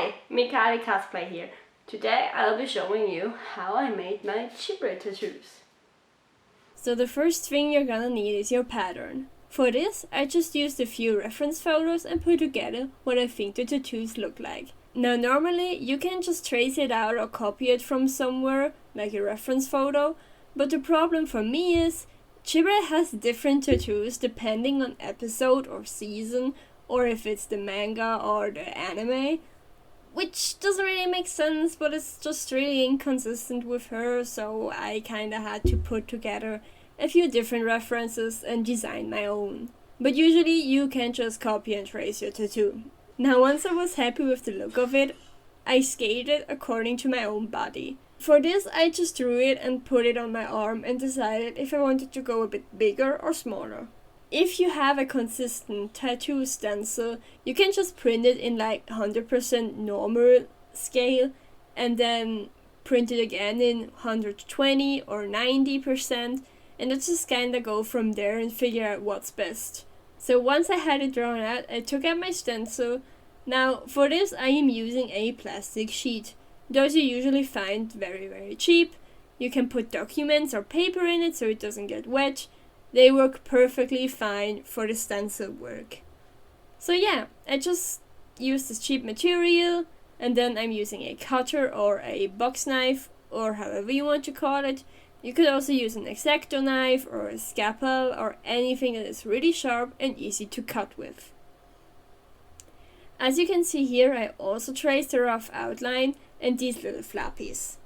Hi, Mikali Cosplay here. Today I'll be showing you how I made my Cosplay tattoos. So the first thing you're gonna need is your pattern. For this, I just used a few reference photos and put together what I think the tattoos look like. Now normally you can just trace it out or copy it from somewhere, like a reference photo, but the problem for me is Cosplay has different tattoos depending on episode or season, or if it's the manga or the anime, which doesn't really make sense, but it's just really inconsistent with her, so I kinda had to put together a few different references and design my own. But usually you can just copy and trace your tattoo. Now once I was happy with the look of it, I scaled it according to my own body. For this I just drew it and put it on my arm and decided if I wanted to go a bit bigger or smaller. If you have a consistent tattoo stencil, you can just print it in like 100% normal scale and then print it again in 120 or 90%, and let's just kinda go from there and figure out what's best. So once I had it drawn out, I took out my stencil. Now for this I am using a plastic sheet. Those you usually find very cheap. You can put documents or paper in it so it doesn't get wet. They work perfectly fine for the stencil work. So yeah, I just used this cheap material, and then I'm using a cutter or a box knife, or however you want to call it. You could also use an X-Acto knife or a scalpel or anything that is really sharp and easy to cut with. As you can see here, I also traced a rough outline and these little flappies.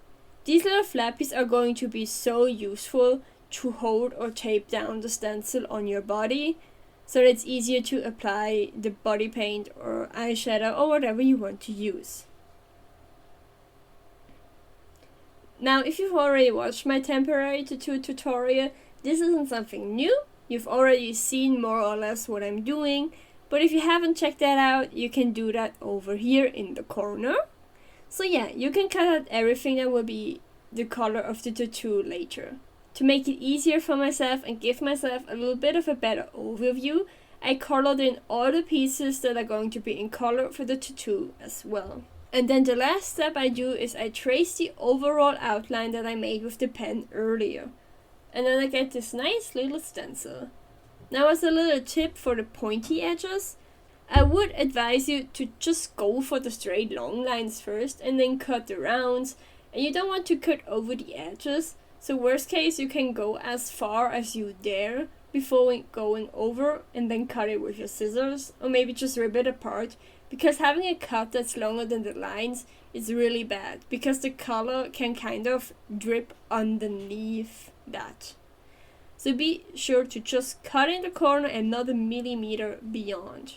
These little flappies are going to be so useful to hold or tape down the stencil on your body, so that it's easier to apply the body paint or eyeshadow or whatever you want to use. Now if you've already watched my temporary tattoo tutorial, this isn't something new. You've already seen more or less what I'm doing, but if you haven't checked that out, you can do that over here in the corner. So yeah, you can cut out everything that will be the color of the tattoo later. To make it easier for myself and give myself a little bit of a better overview, I colored in all the pieces that are going to be in color for the tattoo as well. And then the last step I do is I trace the overall outline that I made with the pen earlier. And then I get this nice little stencil. Now as a little tip for the pointy edges, I would advise you to just go for the straight long lines first and then cut the rounds, and you don't want to cut over the edges. So worst case, you can go as far as you dare before going over and then cut it with your scissors, or maybe just rip it apart, because having a cut that's longer than the lines is really bad, because the color can kind of drip underneath that. So be sure to just cut in the corner and not a millimeter beyond.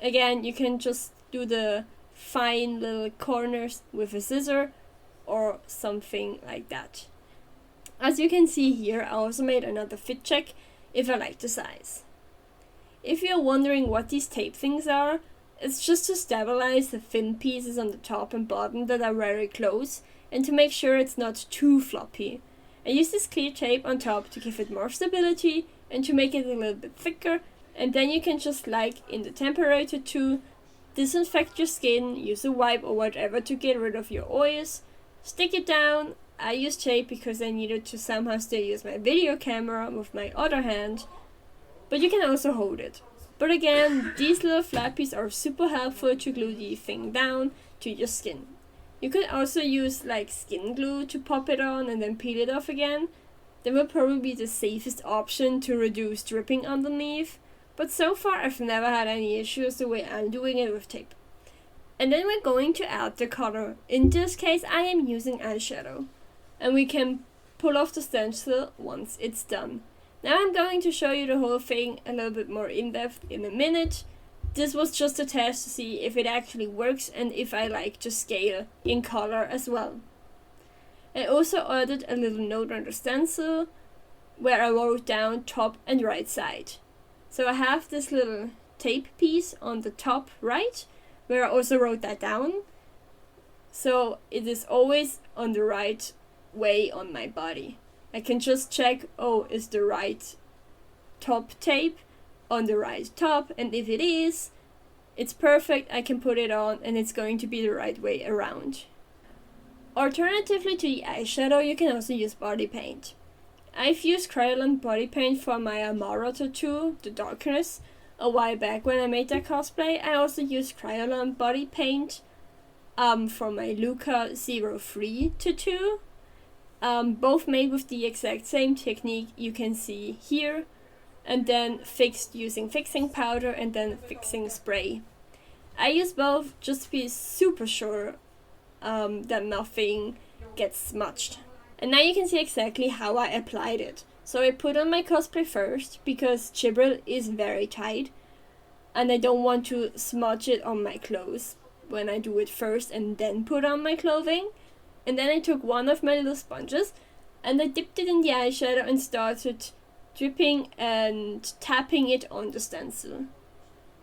Again, you can just do the fine little corners with a scissor or something like that. As you can see here, I also made another fit check if I like the size. If you're wondering what these tape things are, it's just to stabilize the thin pieces on the top and bottom that are very close and to make sure it's not too floppy. I use this clear tape on top to give it more stability and to make it a little bit thicker, and then you can just, like in the temporary tattoo, disinfect your skin, use a wipe or whatever to get rid of your oils. Stick it down. I used tape because I needed to somehow still use my video camera with my other hand, but you can also hold it. But again, these little flappies are super helpful to glue the thing down to your skin. You could also use like skin glue to pop it on and then peel it off again. That will probably be the safest option to reduce dripping underneath, but so far I've never had any issues the way I'm doing it with tape. And then we're going to add the color. In this case, I am using eyeshadow. And we can pull off the stencil once it's done. Now I'm going to show you the whole thing a little bit more in depth in a minute. This was just a test to see if it actually works and if I like to scale in color as well. I also added a little note on the stencil where I wrote down top and right side. So I have this little tape piece on the top right, where I also wrote that down. So it is always on the right way on my body. I can just check, oh, is the right top tape on the right top, and if it is, It's perfect, I can put it on, and it's going to be the right way around. Alternatively to the eyeshadow, you can also use body paint. I've used Crayola body paint for my Amara tattoo, the darkness, a while back when I made that cosplay. I also used Crayola body paint for my Luca 03 tattoo. Both made with the exact same technique you can see here, and then fixed using fixing powder and then fixing spray. I use both just to be super sure that nothing gets smudged. And now you can see exactly how I applied it. So I put on my cosplay first because Chibril is very tight and I don't want to smudge it on my clothes when I do it first and then put on my clothing. And then I took one of my little sponges and I dipped it in the eyeshadow and started dripping and tapping it on the stencil.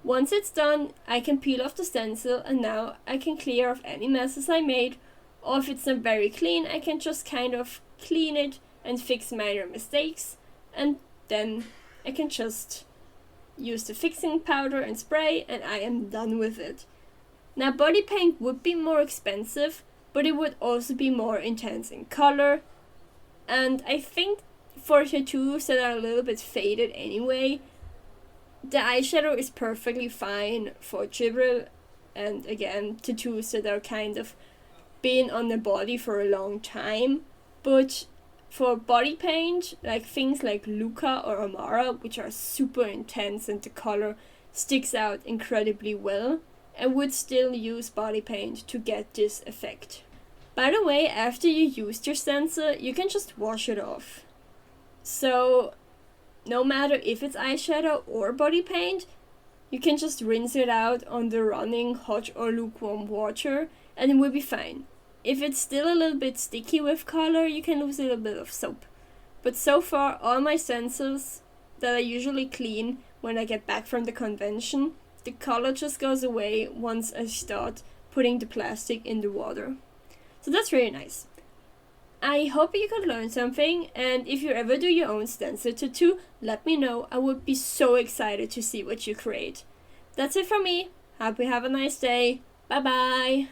Once it's done, I can peel off the stencil and now I can clear off any messes I made, or if it's not very clean, I can just kind of clean it and fix minor mistakes, and then I can just use the fixing powder and spray and I am done with it. Now body paint would be more expensive, but it would also be more intense in color, and I think for tattoos that are a little bit faded anyway, the eyeshadow is perfectly fine for Chibril, and again, tattoos that are kind of been on the body for a long time. But for body paint, like things like Luca or Amara, which are super intense and the color sticks out incredibly well, I would still use body paint to get this effect. By the way, after you used your stencil, you can just wash it off. So no matter if it's eyeshadow or body paint, you can just rinse it out on the running hot or lukewarm water and it will be fine. If it's still a little bit sticky with color, you can use a little bit of soap. But so far, all my stencils that I usually clean when I get back from the convention, the color just goes away once I start putting the plastic in the water. So that's really nice. I hope you could learn something, and if you ever do your own stencil tattoo, let me know. I would be so excited to see what you create. That's it from me. Hope you have a nice day. Bye bye.